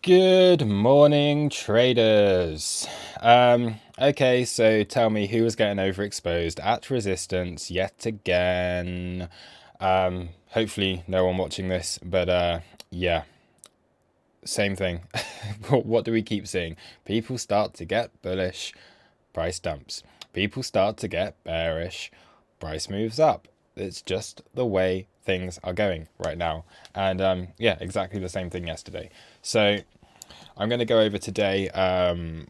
Good morning, traders. Okay, so tell me who was getting overexposed at resistance yet again. Hopefully no one watching this, but yeah, same thing. What do we keep seeing? People start to get bullish, price dumps. People start to get bearish, price moves up. It's just the way things are going right now. And yeah, exactly the same thing yesterday. So I'm going to go over today going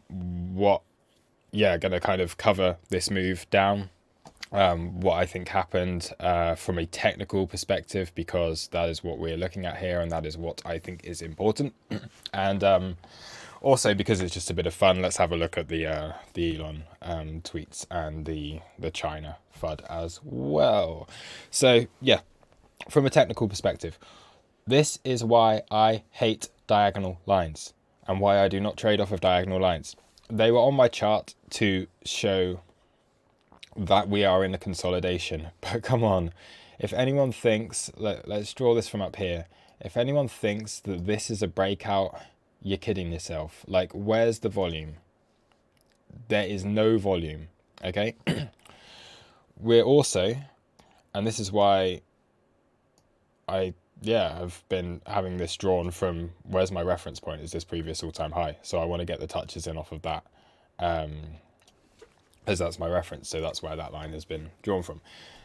to kind of cover this move down, what I think happened from a technical perspective, because that is what we're looking at here and that is what I think is important. And also because it's just a bit of fun, let's have a look at the Elon tweets and the China FUD as well. So yeah, from a technical perspective, this is why I hate diagonal lines and why I do not trade off of diagonal lines. They were on my chart to show that we are in a consolidation. But come on, if anyone thinks, let's draw this from up here. If anyone thinks that this is a breakout, you're kidding yourself. Like, where's the volume? There is no volume, okay? We're also, and this is why I've been having this drawn from, where's my reference point, is this previous all-time high. So I want to get the touches in off of that, as that's my reference. So that's where that line has been drawn from.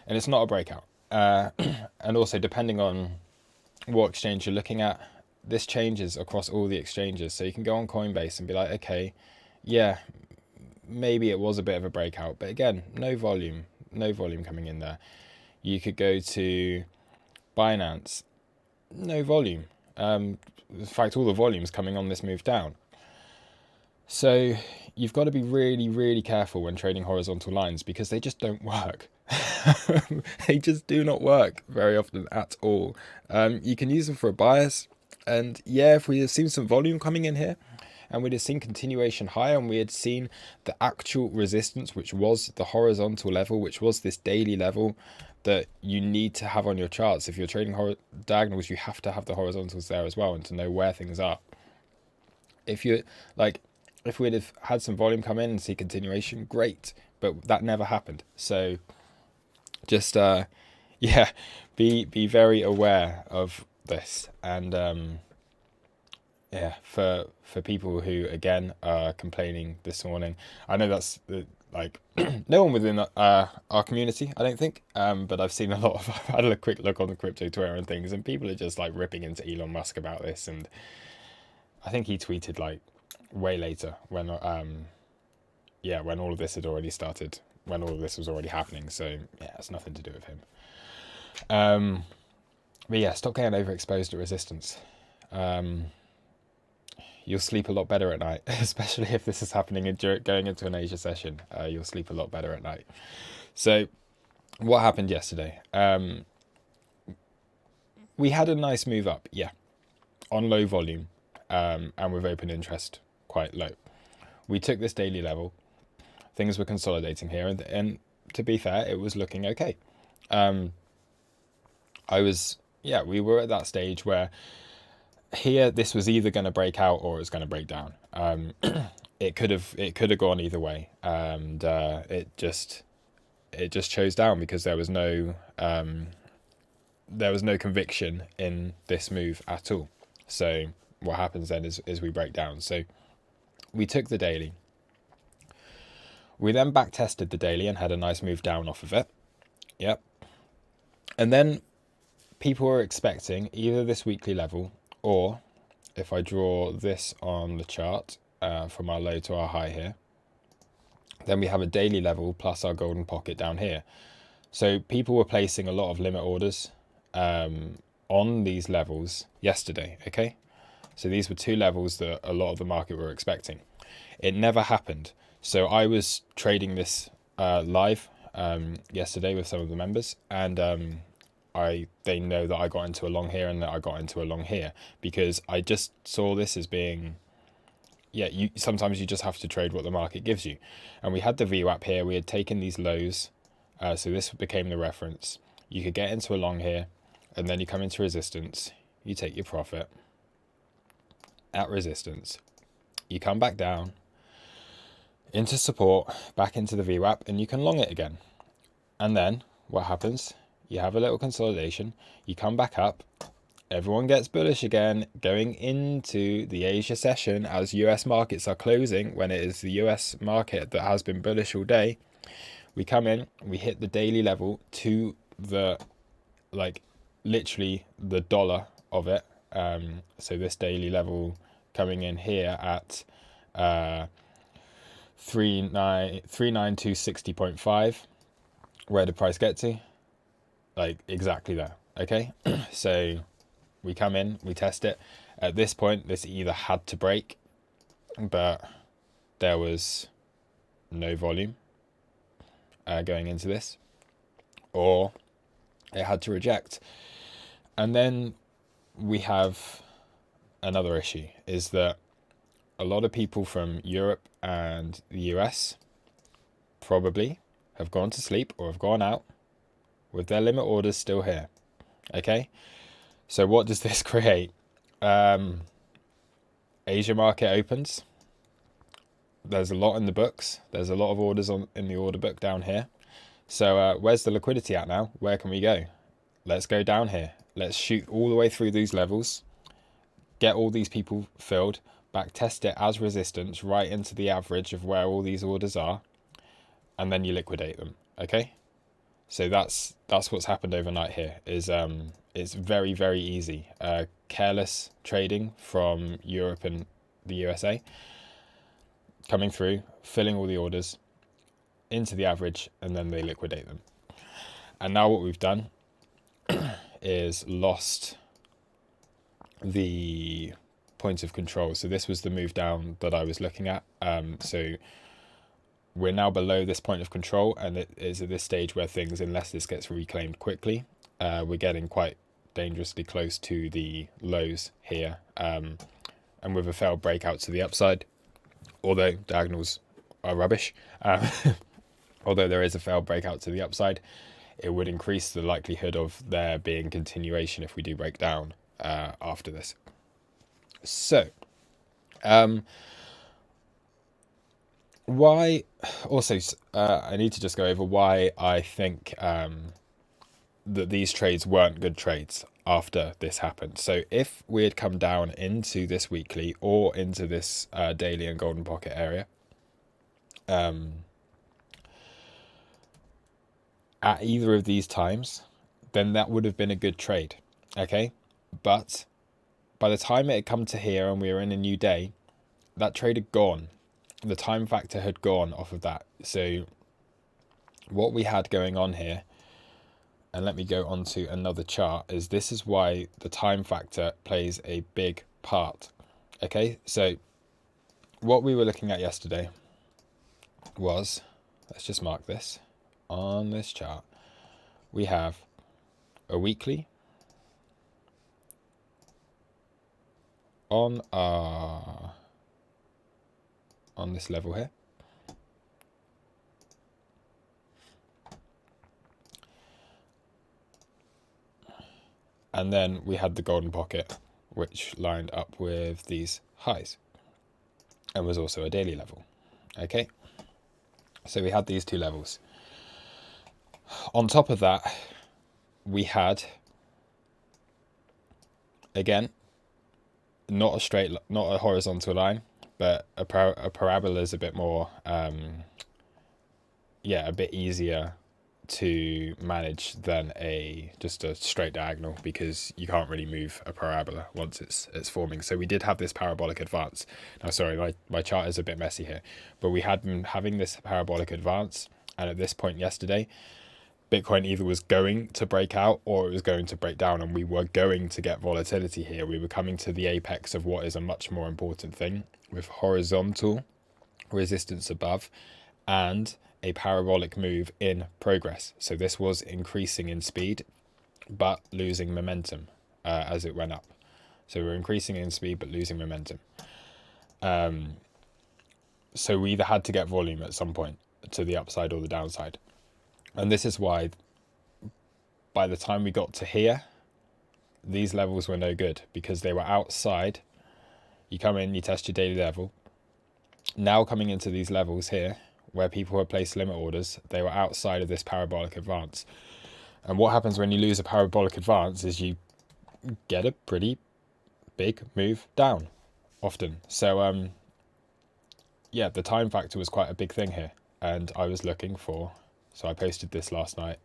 And it's not a breakout. And also, depending on what exchange you're looking at, this changes across all the exchanges. So you can go on Coinbase and be like, okay, yeah, maybe it was a bit of a breakout. But again, no volume coming in there. You could go to Binance, no volume. In fact, all the volume's coming on this move down. So you've got to be really, really careful when trading horizontal lines, because they just don't work. They just do not work very often at all. You can use them for a bias. And yeah, if we had seen some volume coming in here, and we'd have seen continuation higher, and we had seen the actual resistance, which was the horizontal level, which was this daily level that you need to have on your charts. If you're trading diagonals, you have to have the horizontals there as well, and to know where things are. If we'd have had some volume come in and see continuation, great, but that never happened. So just yeah, be very aware of this. And yeah, for people who again are complaining this morning, I know that's like no one within our community, I don't think, but I've seen a lot of, I've had a quick look on the crypto Twitter and things, and people are just like ripping into Elon Musk about this. And I think he tweeted like way later when when all of this had already started, when all of this was already happening. So yeah, it's nothing to do with him. But yeah, stop getting overexposed at resistance. You'll sleep a lot better at night, especially if this is happening going into an Asia session. You'll sleep a lot better at night. So what happened yesterday? We had a nice move up, yeah, on low volume, and with open interest quite low. We took this daily level. Things were consolidating here, and to be fair, it was looking okay. We were at that stage where here this was either going to break out or it was going to break down. It could have gone either way, and it just chose down because there was no conviction in this move at all. So what happens then is we break down. So we took the daily. We then back tested the daily and had a nice move down off of it. Yep. And then people were expecting either this weekly level, or if I draw this on the chart from our low to our high here, then we have a daily level plus our golden pocket down here. So people were placing a lot of limit orders on these levels yesterday, okay? So these were two levels that a lot of the market were expecting. It never happened. So I was trading this live yesterday with some of the members, and they know that I got into a long here and that I got into a long here, because I just saw this as being, sometimes you just have to trade what the market gives you. And we had the VWAP here. We had taken these lows, so this became the reference. You could get into a long here, and then you come into resistance, you take your profit, at resistance, you come back down into support, back into the VWAP, and you can long it again. And then what happens? You have a little consolidation, you come back up, everyone gets bullish again going into the Asia session as US markets are closing, when it is the US market that has been bullish all day. We come in, we hit the daily level to the, like, literally the dollar of it. So this daily level coming in here at 39260.5. Where did price get to? Like exactly there. Okay. So we come in, we test it. At this point, this either had to break, but there was no volume going into this, or it had to reject. And then we have another issue, is that a lot of people from Europe and the US probably have gone to sleep or have gone out with their limit orders still here. Okay, so what does this create? Asia market opens. There's a lot in the books. There's a lot of orders in the order book down here. So where's the liquidity at now? Where can we go? Let's go down here. Let's shoot all the way through these levels, get all these people filled, back test it as resistance right into the average of where all these orders are, and then you liquidate them. Okay, so that's what's happened overnight here. Is it's very, very easy. Careless trading from Europe and the USA coming through, filling all the orders into the average, and then they liquidate them. And now what we've done is lost the point of control. So this was the move down that I was looking at. So we're now below this point of control, and it is at this stage where things, unless this gets reclaimed quickly, we're getting quite dangerously close to the lows here, and with a failed breakout to the upside, although diagonals are rubbish, although there is a failed breakout to the upside, it would increase the likelihood of there being continuation if we do break down after this. So why also I need to just go over why I think that these trades weren't good trades after this happened. So if we had come down into this weekly or into this daily and golden pocket area, at either of these times, then that would have been a good trade. Okay, but by the time it had come to here and we were in a new day, that trade had gone. The time factor had gone off of that. So what we had going on here, and let me go on to another chart, is this is why the time factor plays a big part. Okay, so what we were looking at yesterday was, let's just mark this on this chart, we have a weekly on this level here, and then we had the golden pocket, which lined up with these highs and was also a daily level. Okay, so we had these two levels. On top of that, we had, again, not a horizontal line, but a parabola is a bit more, a bit easier to manage than just a straight diagonal, because you can't really move a parabola once it's forming. So we did have this parabolic advance. Now, sorry, my chart is a bit messy here, but we had been having this parabolic advance, and at this point yesterday, Bitcoin either was going to break out or it was going to break down, and we were going to get volatility here. We were coming to the apex of what is a much more important thing, with horizontal resistance above and a parabolic move in progress. So this was increasing in speed but losing momentum as it went up. So we're increasing in speed but losing momentum. So we either had to get volume at some point to the upside or the downside. And this is why by the time we got to here, these levels were no good, because they were outside You come in, you test your daily level. Now coming into these levels here, where people have placed limit orders, they were outside of this parabolic advance. And what happens when you lose a parabolic advance is you get a pretty big move down often. So yeah, the time factor was quite a big thing here, and I was looking for, so I posted this last night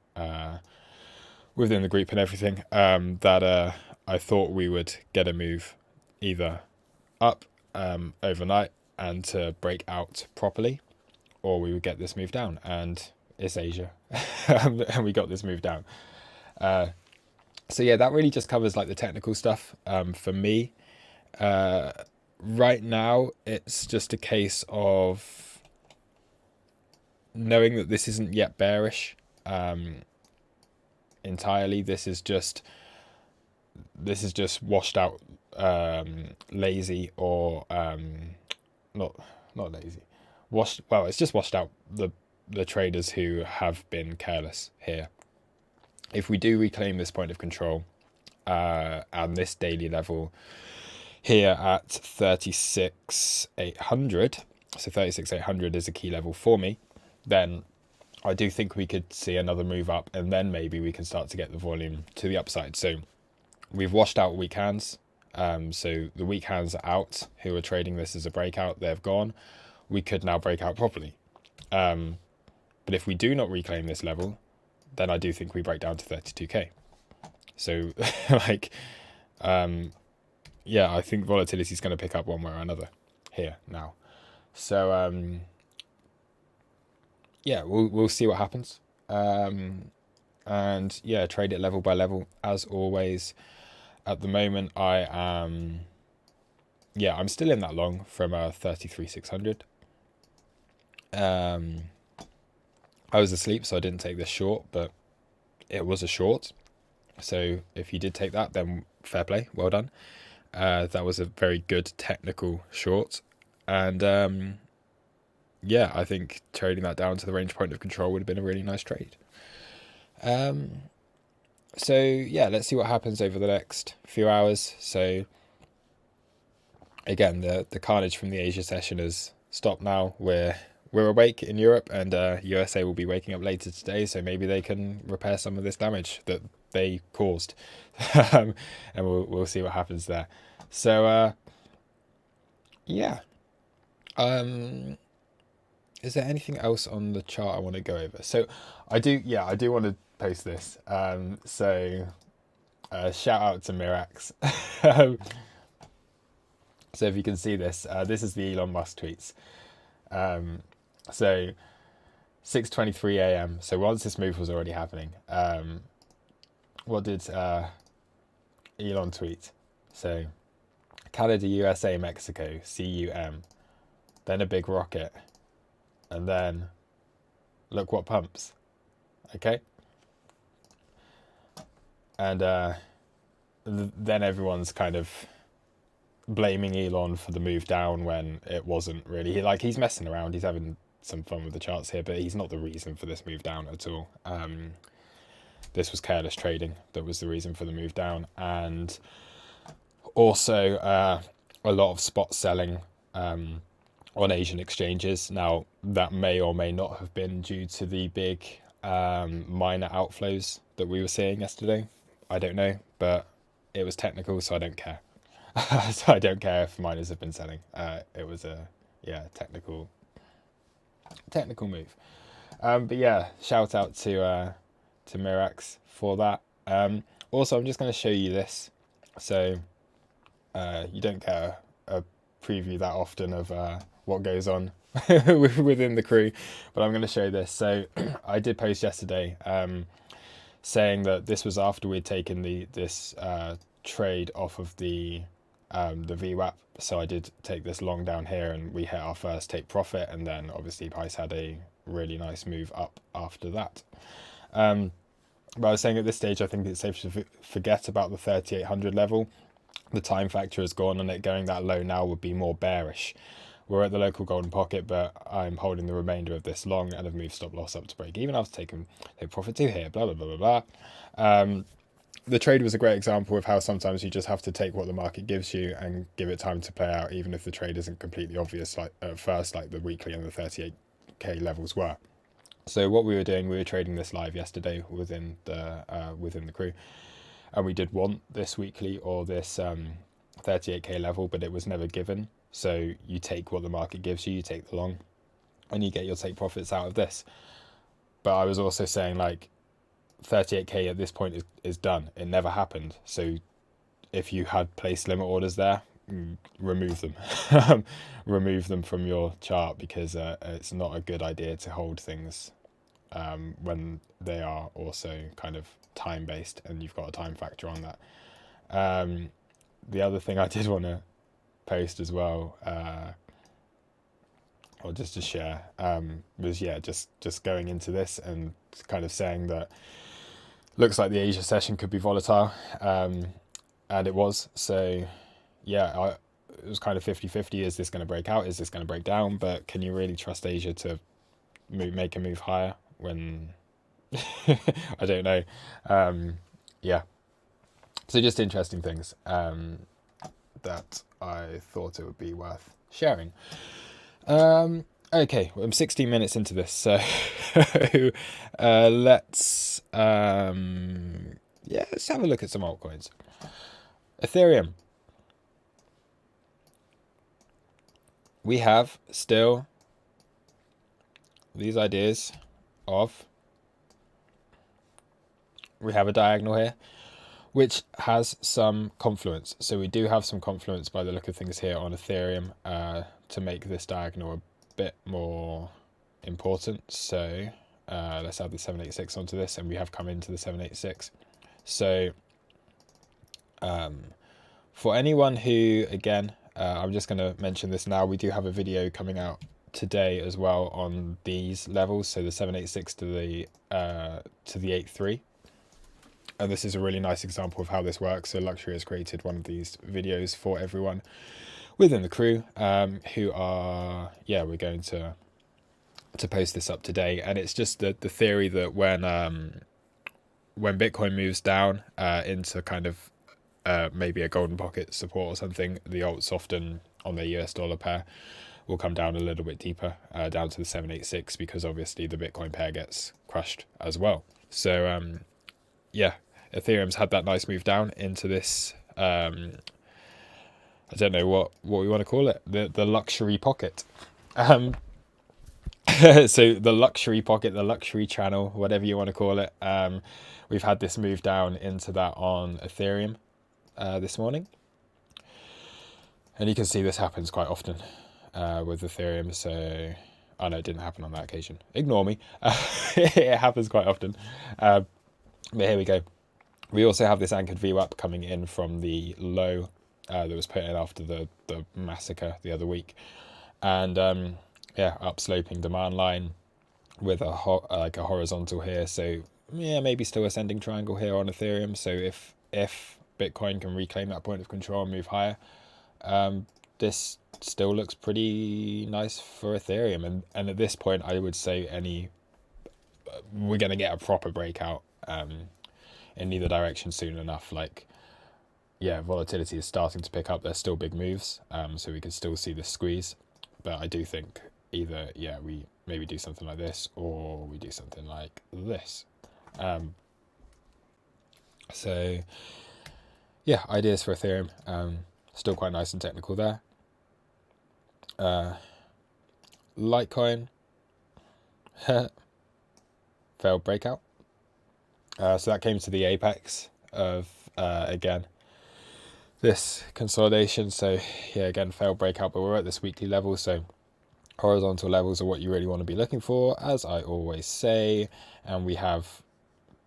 within the group and everything, that I thought we would get a move either up overnight and to break out properly, or we would get this move down, and it's Asia and we got this move down. So yeah, that really just covers like the technical stuff for me. Right now, it's just a case of knowing that this isn't yet bearish entirely. This is just washed out lazy, or not lazy. Well, it's just washed out the traders who have been careless here. If we do reclaim this point of control and this daily level here at 36,800, so 36,800 is a key level for me, then I do think we could see another move up, and then maybe we can start to get the volume to the upside. So we've washed out weak hands. So the weak hands are out, who are trading this as a breakout. They've gone. We could now break out properly. But if we do not reclaim this level, then I do think we break down to 32k. So like, yeah, I think volatility is going to pick up one way or another here now. So yeah, we'll see what happens. And yeah, trade it level by level as always. At the moment, I'm still in that long from 33,600. I was asleep, so I didn't take this short, but it was a short. So if you did take that, then fair play, well done. That was a very good technical short. And yeah, I think trading that down to the range point of control would have been a really nice trade. So yeah, let's see what happens over the next few hours. So again, the carnage from the Asia session has stopped now. We're awake in Europe, and USA will be waking up later today, so maybe they can repair some of this damage that they caused. And we'll see what happens there. So yeah. Is there anything else on the chart I want to go over? So I do want to post this. So shout out to Mirax. So if you can see this, this is the Elon Musk tweets. So 6:23 a.m. So once this move was already happening, what did Elon tweet? So Canada, USA, Mexico, CUM, then a big rocket, and then look what pumps. Okay. And then everyone's kind of blaming Elon for the move down when it wasn't really. He's messing around, he's having some fun with the charts here, but he's not the reason for this move down at all. This was careless trading that was the reason for the move down, and also a lot of spot selling on Asian exchanges. Now that may or may not have been due to the big minor outflows that we were seeing yesterday. I don't know, but it was technical, so I don't care. So I don't care if miners have been selling. It was a technical move. But yeah, shout out to Mirax for that. Also, I'm just going to show you this. So you don't get a preview that often of what goes on within the crew, but I'm going to show this. So I did post yesterday saying that this was after we'd taken this trade off of the VWAP. So I did take this long down here, and we hit our first take profit, and then obviously price had a really nice move up after that. But I was saying at this stage, I think it's safe to forget about the 3,800 level. The time factor has gone, and it going that low now would be more bearish. We're at the local golden pocket, but I'm holding the remainder of this long and have moved stop loss up to break even. I've taken profit 2 here, blah, blah, blah, blah, blah. the trade was a great example of how sometimes you just have to take what the market gives you and give it time to play out, even if the trade isn't completely obvious like at first, like the weekly and the 38k levels were. So what we were doing, we were trading this live yesterday within the crew, and we did want this weekly or this 38k level, but it was never given. So you take what the market gives you, you take the long, and you get your take profits out of this. But I was also saying, like, 38k at this point is done. It never happened. So if you had placed limit orders there, remove them. Remove them from your chart, because it's not a good idea to hold things when they are also kind of time based and you've got a time factor on that. The other thing I did want to post as well, or just to share, was just going into this and kind of saying that looks like the Asia session could be volatile, and it was. So yeah, it was kind of 50-50. Is this going to break out? Is this going to break down? But can you really trust Asia to make a move higher when I don't know? Yeah, so just interesting things that I thought it would be worth sharing. Okay, well, I'm 16 minutes into this, so let's have a look at some altcoins. Ethereum. We have still these ideas of, we have a diagonal here, which has some confluence. So we do have some confluence by the look of things here on Ethereum to make this diagonal a bit more important. So let's add the 786 onto this, and we have come into the 786. So for anyone who, again, I'm just going to mention this now, we do have a video coming out today as well on these levels, so the 786 to the 83. And this is a really nice example of how this works. So Luxury has created one of these videos for everyone within the crew, who are, we're going to post this up today. And it's just the theory that when Bitcoin moves down into kind of maybe a golden pocket support or something, the alts often on their US dollar pair will come down a little bit deeper, down to the 786, because obviously the Bitcoin pair gets crushed as well. So Ethereum's had that nice move down into this, I don't know what we want to call it, the luxury pocket. So the luxury pocket, the luxury channel, whatever you want to call it. We've had this move down into that on Ethereum this morning. And you can see this happens quite often with Ethereum. So, oh no, it didn't happen on that occasion. Ignore me. It happens quite often. But here we go. We also have this anchored VWAP coming in from the low that was put in after the massacre the other week. And upsloping demand line with a horizontal here. So maybe still ascending triangle here on Ethereum. So if Bitcoin can reclaim that point of control and move higher, this still looks pretty nice for Ethereum. And at this point, I would say we're going to get a proper breakout in either direction soon enough. Like, volatility is starting to pick up. There's still big moves, so we can still see this squeeze. But I do think either, we maybe do something like this, or we do something like this. Ideas for Ethereum. Still quite nice and technical there. Litecoin. Failed breakout. So that came to the apex of, again, this consolidation. So again, failed breakout, but we're at this weekly level. So horizontal levels are what you really want to be looking for, as I always say. And we have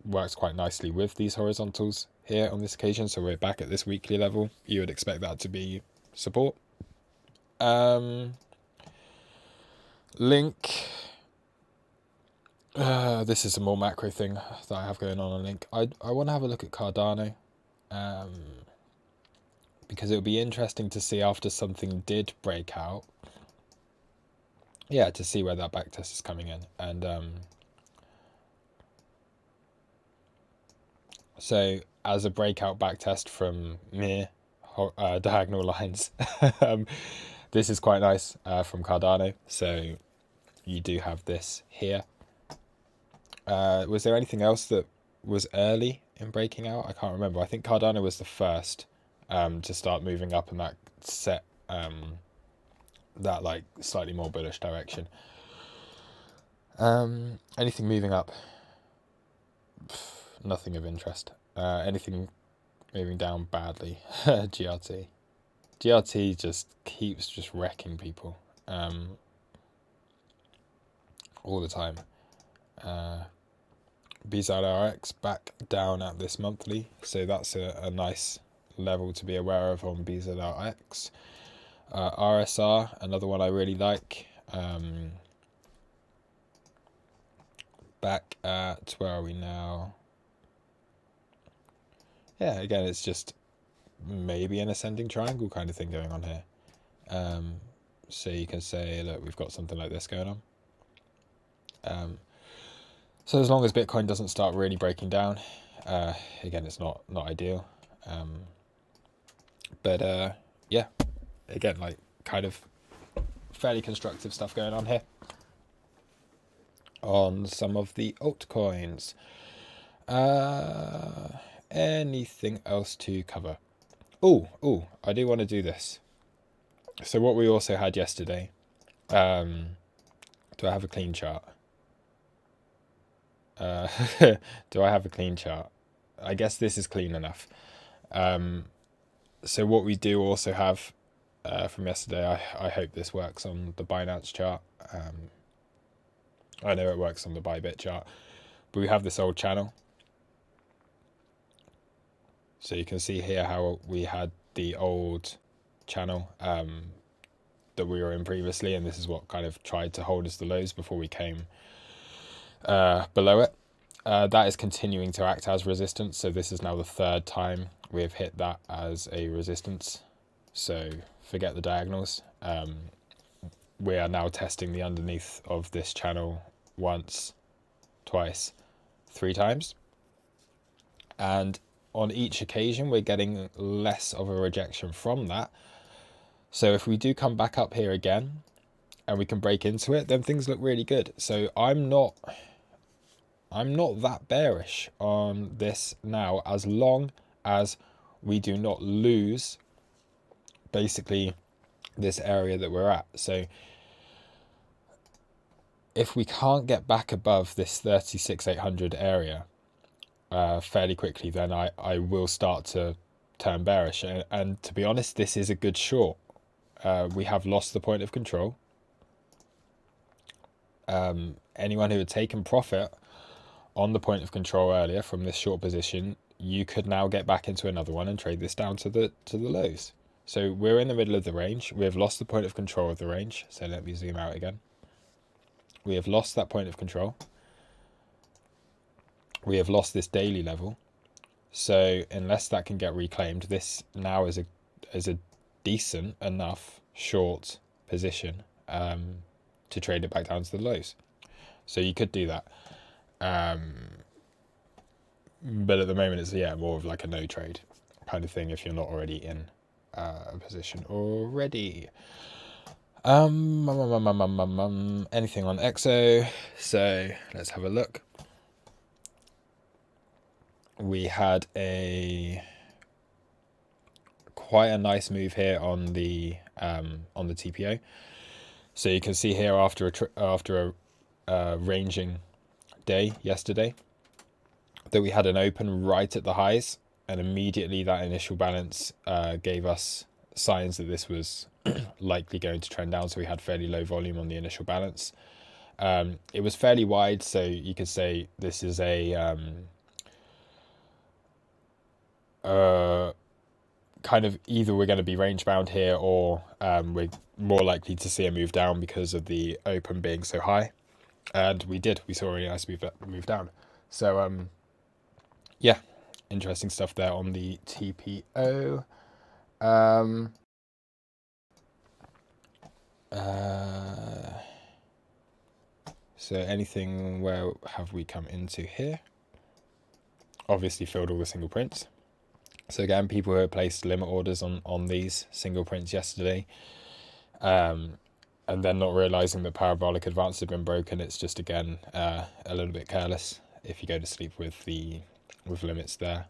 worked quite nicely with these horizontals here on this occasion. So we're back at this weekly level. You would expect that to be support. Link. This is a more macro thing that I have going on Link. I want to have a look at Cardano, because it would be interesting to see after something did break out, to see where that backtest is coming in. And so as a breakout backtest from mere diagonal lines. This is quite nice from Cardano. So you do have this here. Was there anything else that was early in breaking out? I can't remember. I think Cardano was the first to start moving up in that set, that like slightly more bullish direction. Anything moving up? Nothing of interest. Anything moving down badly? GRT. GRT just keeps just wrecking people all the time. BZRX back down at this monthly, so that's a nice level to be aware of on BZRX. RSR, another one I really like. Back at, where are we now? Yeah, again, it's just maybe an ascending triangle kind of thing going on here. So you can say, look, we've got something like this going on. So as long as Bitcoin doesn't start really breaking down, again, it's not ideal. But yeah, again, like kind of fairly constructive stuff going on here on some of the altcoins. Anything else to cover? Oh, I do want to do this. So what we also had yesterday, do I have a clean chart? Do I have a clean chart? I guess this is clean enough. So what we do also have from yesterday, I hope this works on the Binance chart. I know it works on the Bybit chart, but we have this old channel. So you can see here how we had the old channel that we were in previously, and this is what kind of tried to hold us the lows before we came below it. That is continuing to act as resistance, so this is now the third time we have hit that as a resistance. So forget the diagonals. We are now testing the underneath of this channel once, twice, 3 times, and on each occasion we're getting less of a rejection from that. So if we do come back up here again and we can break into it, then things look really good. So I'm not that bearish on this now, as long as we do not lose basically this area that we're at. So if we can't get back above this 36,800 area fairly quickly, then I will start to turn bearish. And to be honest, this is a good short. We have lost the point of control. Anyone who had taken profit on the point of control earlier from this short position, you could now get back into another one and trade this down to the lows. So we're in the middle of the range. We have lost the point of control of the range. So let me zoom out again. We have lost that point of control. We have lost this daily level. So unless that can get reclaimed, this now is a decent enough short position to trade it back down to the lows. So you could do that. But at the moment it's more of like a no trade kind of thing if you're not already in a position already. Anything on EXO? So let's have a look. We had quite a nice move here on the TPO. So you can see here after a ranging day yesterday that we had an open right at the highs, and immediately that initial balance gave us signs that this was likely going to trend down. So we had fairly low volume on the initial balance. It was fairly wide, so you could say this is a kind of either we're going to be range bound here, or we're more likely to see a move down because of the open being so high. And we saw a really nice move down. So yeah, interesting stuff there on the TPO. So anything, where have we come into here? Obviously filled all the single prints. So again, people who placed limit orders on these single prints yesterday, and then not realizing that parabolic advance had been broken, it's just again a little bit careless if you go to sleep with limits there.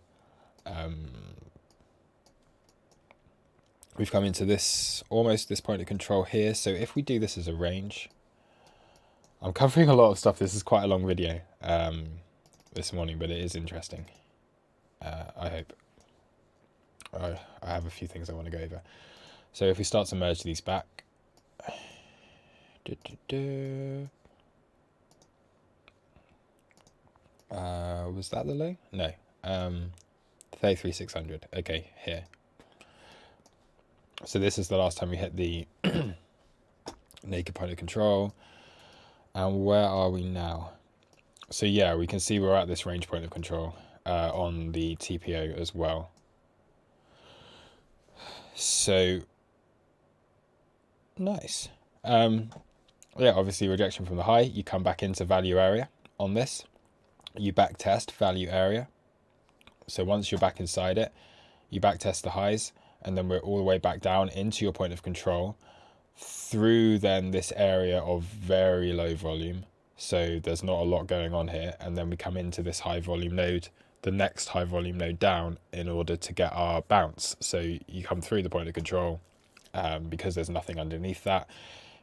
We've come into almost this point of control here. So if we do this as a range, I'm covering a lot of stuff. This is quite a long video this morning, but it is interesting. I hope. I have a few things I want to go over. So if we start to merge these back, was that the low? No. 33,600. Okay, here. So this is the last time we hit the naked point of control. And where are we now? So yeah, we can see we're at this range point of control on the TPO as well. So nice. Yeah, obviously rejection from the high. You come back into value area on this. You back test value area. So once you're back inside it, you back test the highs, and then we're all the way back down into your point of control through then this area of very low volume. So there's not a lot going on here. And then we come into this high volume node, the next high volume node down, in order to get our bounce. So you come through the point of control because there's nothing underneath that.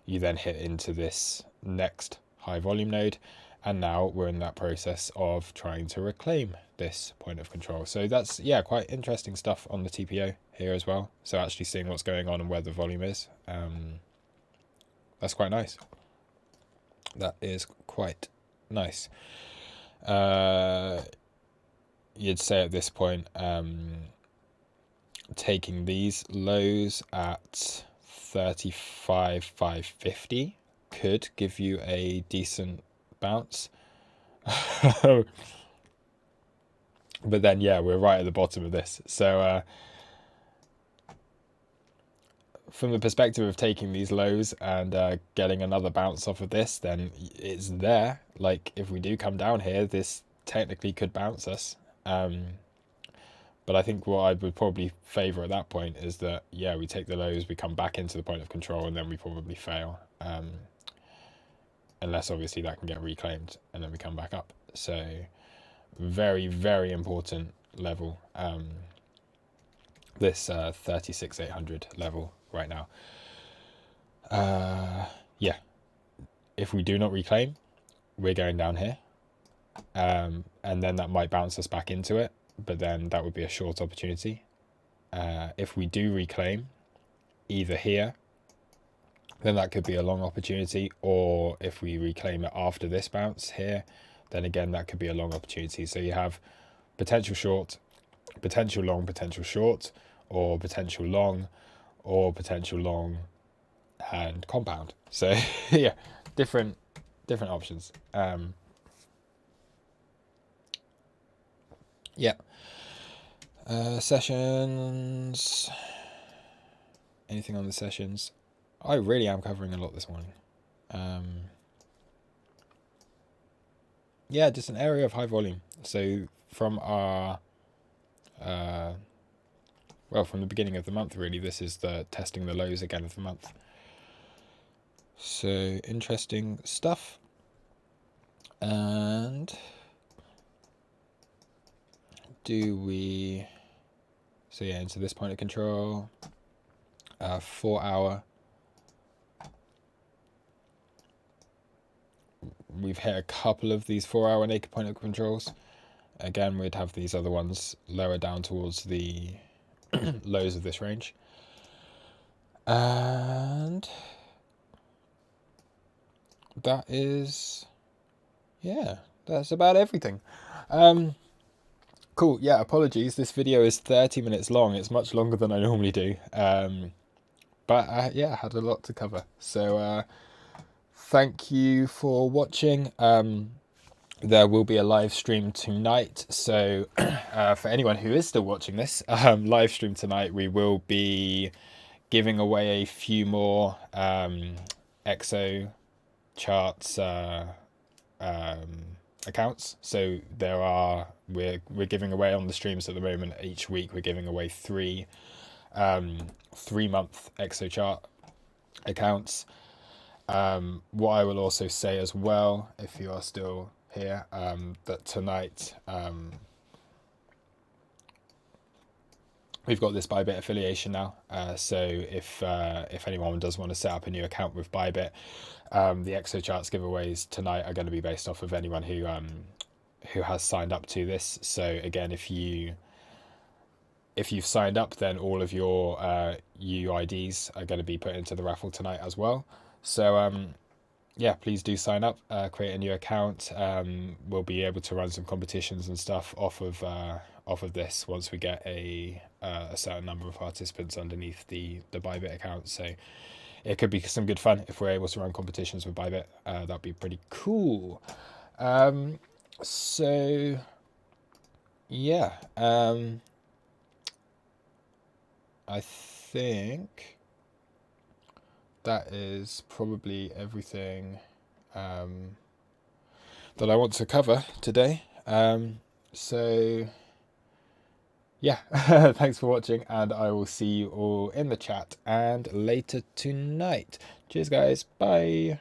You then hit into this next high volume node. And now we're in that process of trying to reclaim this point of control. So that's, yeah, quite interesting stuff on the TPO here as well. So actually seeing what's going on and where the volume is, that's quite nice. That is quite nice. You'd say at this point, taking these lows at 35,550 could give you a decent bounce. But then yeah, we're right at the bottom of this. So from the perspective of taking these lows and getting another bounce off of this, then it's there. Like if we do come down here, this technically could bounce us. But I think what I would probably favor at that point is that, yeah, we take the lows, we come back into the point of control, and then we probably fail. Unless obviously that can get reclaimed and then we come back up. So very, very important level. This 36,800 level right now. Yeah, if we do not reclaim, we're going down here. And then that might bounce us back into it, but then that would be a short opportunity. If we do reclaim, either here, then that could be a long opportunity, or if we reclaim it after this bounce here, then again that could be a long opportunity. So you have potential short, potential long, potential short, or potential long, and compound. So yeah, different options. Yeah. Sessions. Anything on the sessions? I really am covering a lot this morning. Yeah, just an area of high volume. So from our, well, from the beginning of the month, really, this is the testing the lows again of the month. So interesting stuff. And so yeah, into this point of control, 4 hour. We've hit a couple of these 4 hour naked point of controls. Again, we'd have these other ones lower down towards the lows of this range. And that is, yeah, that's about everything. Cool. Yeah, apologies. This video is 30 minutes long. It's much longer than I normally do. But yeah, I had a lot to cover. So thank you for watching. There will be a live stream tonight. So for anyone who is still watching this, live stream tonight, we will be giving away a few more EXO charts accounts. So we're giving away on the streams at the moment. Each week we're giving away 3-month ExoChart accounts. What I will also say as well, if you are still here, that tonight we've got this Bybit affiliation now. So if anyone does want to set up a new account with Bybit, the ExoCharts giveaways tonight are going to be based off of anyone who has signed up to this. So again, if you've signed up, then all of your UIDs are going to be put into the raffle tonight as well. So yeah, please do sign up, create a new account. We'll be able to run some competitions and stuff off of this once we get a certain number of participants underneath the Bybit account. So it could be some good fun if we're able to run competitions with Bybit. That'd be pretty cool. So yeah, I think that is probably everything that I want to cover today. So yeah, thanks for watching, and I will see you all in the chat and later tonight. Cheers guys, bye.